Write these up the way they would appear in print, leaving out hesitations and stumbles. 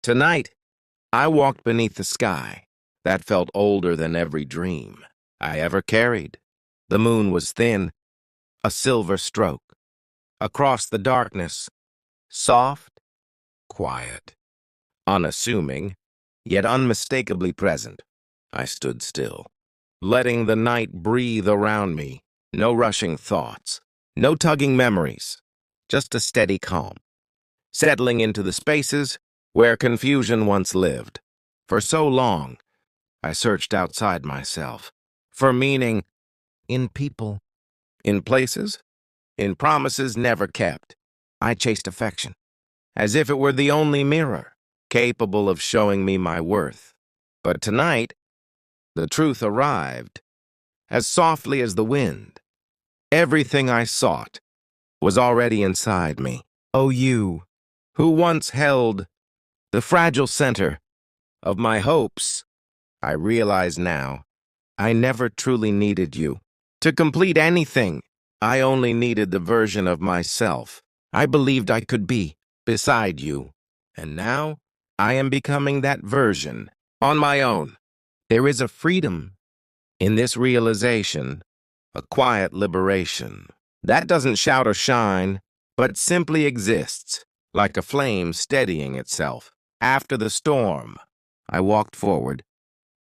Tonight, I walked beneath the sky that felt older than every dream I ever carried. The moon was thin, a silver stroke. Across the darkness, soft, quiet, unassuming, yet unmistakably present. I stood still, letting the night breathe around me. No rushing thoughts, no tugging memories, just a steady calm, settling into the spaces where confusion once lived. For so long, I searched outside myself for meaning in people, in places, in promises never kept. I chased affection, as if it were the only mirror capable of showing me my worth. But tonight, the truth arrived, as softly as the wind. Everything I sought was already inside me. Oh, you, who once held the fragile center of my hopes, I realize now I never truly needed you. To complete anything, I only needed the version of myself I believed I could be beside you. And now I am becoming that version on my own. There is a freedom in this realization, a quiet liberation that doesn't shout or shine, but simply exists, like a flame steadying itself. After the storm, I walked forward,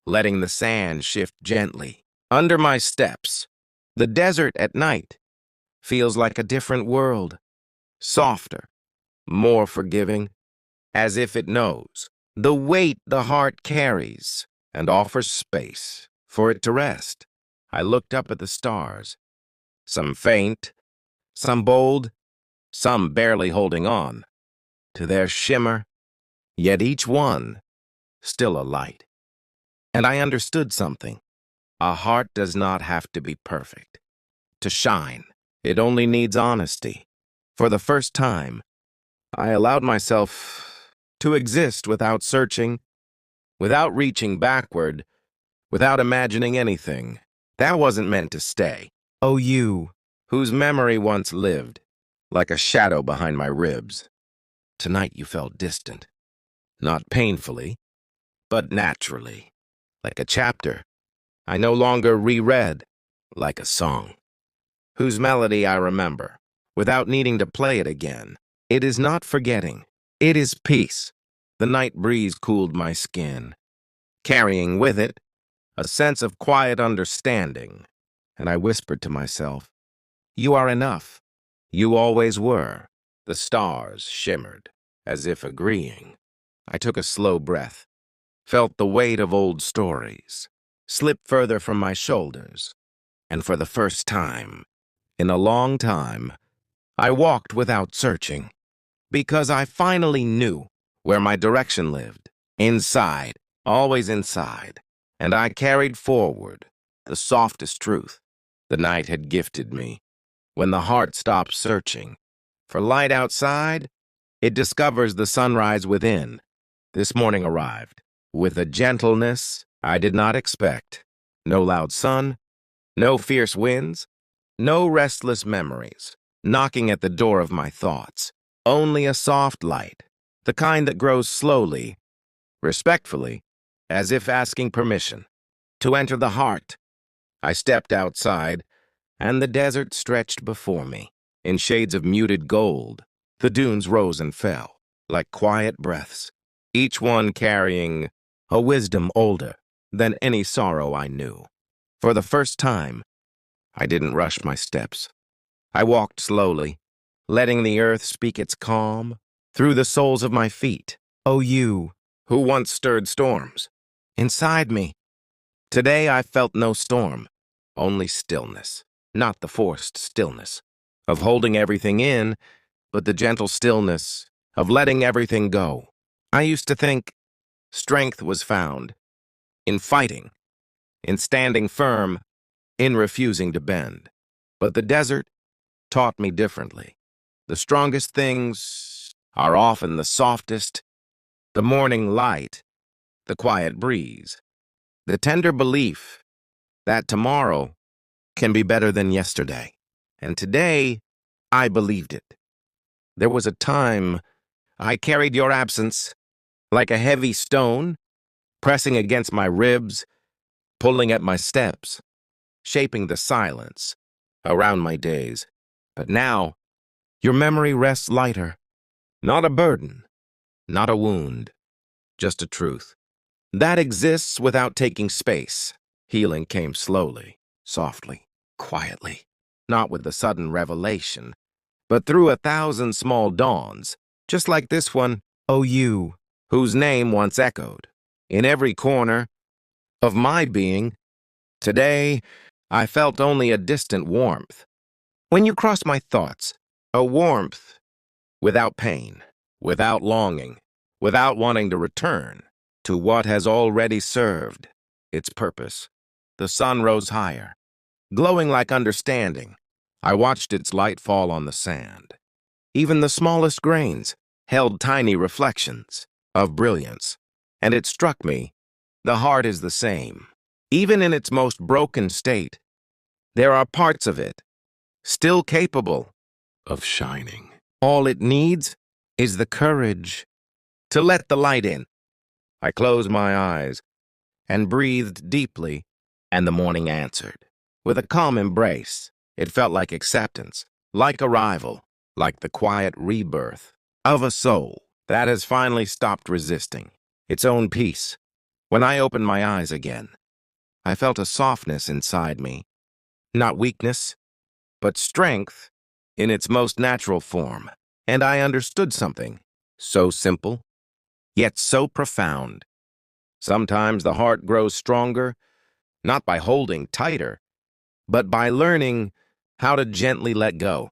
letting the sand shift gently under my steps. The desert at night feels like a different world, softer, more forgiving, as if it knows the weight the heart carries and offers space for it to rest. I looked up at the stars, some faint, some bold, some barely holding on to their shimmer, yet each one still a light. And I understood something. A heart does not have to be perfect to shine. It only needs honesty. For the first time, I allowed myself to exist without searching, without reaching backward, without imagining anything that wasn't meant to stay. Oh, you, whose memory once lived, like a shadow behind my ribs. Tonight you felt distant, not painfully, but naturally, like a chapter I no longer reread, like a song, whose melody I remember, without needing to play it again. It is not forgetting, it is peace. The night breeze cooled my skin, carrying with it a sense of quiet understanding, and I whispered to myself, "You are enough. You always were." The stars shimmered, as if agreeing. I took a slow breath, felt the weight of old stories slip further from my shoulders, and for the first time, in a long time, I walked without searching, because I finally knew where my direction lived. Inside, always inside, and I carried forward the softest truth the night had gifted me. When the heart stops searching for light outside, it discovers the sunrise within. This morning arrived with a gentleness I did not expect. No loud sun, no fierce winds, no restless memories knocking at the door of my thoughts. Only a soft light, the kind that grows slowly, respectfully, as if asking permission to enter the heart. I stepped outside, and the desert stretched before me in shades of muted gold. The dunes rose and fell like quiet breaths, each one carrying a wisdom older than any sorrow I knew. For the first time, I didn't rush my steps. I walked slowly, letting the earth speak its calm through the soles of my feet. Oh, you, who once stirred storms inside me. Today I felt no storm, only stillness, not the forced stillness of holding everything in, but the gentle stillness of letting everything go. I used to think strength was found in fighting, in standing firm, in refusing to bend. But the desert taught me differently. The strongest things are often the softest: the morning light, the quiet breeze, the tender belief that tomorrow can be better than yesterday. And today, I believed it. There was a time I carried your absence like a heavy stone, pressing against my ribs, pulling at my steps, shaping the silence around my days. But now, your memory rests lighter, not a burden, not a wound, just a truth. That exists without taking space. Healing came slowly, softly, quietly, not with the sudden revelation, but through 1,000 small dawns, just like this one, oh you, whose name once echoed in every corner of my being. Today, I felt only a distant warmth. When you crossed my thoughts, a warmth without pain, without longing, without wanting to return to what has already served its purpose. The sun rose higher, glowing like understanding. I watched its light fall on the sand. Even the smallest grains held tiny reflections of brilliance, and it struck me, the heart is the same. Even in its most broken state, there are parts of it still capable of shining. All it needs is the courage to let the light in. I closed my eyes and breathed deeply, and the morning answered. With a calm embrace, it felt like acceptance, like arrival, like the quiet rebirth of a soul that has finally stopped resisting its own peace. When I opened my eyes again, I felt a softness inside me, not weakness, but strength in its most natural form. And I understood something so simple, yet so profound. Sometimes the heart grows stronger, not by holding tighter, but by learning how to gently let go.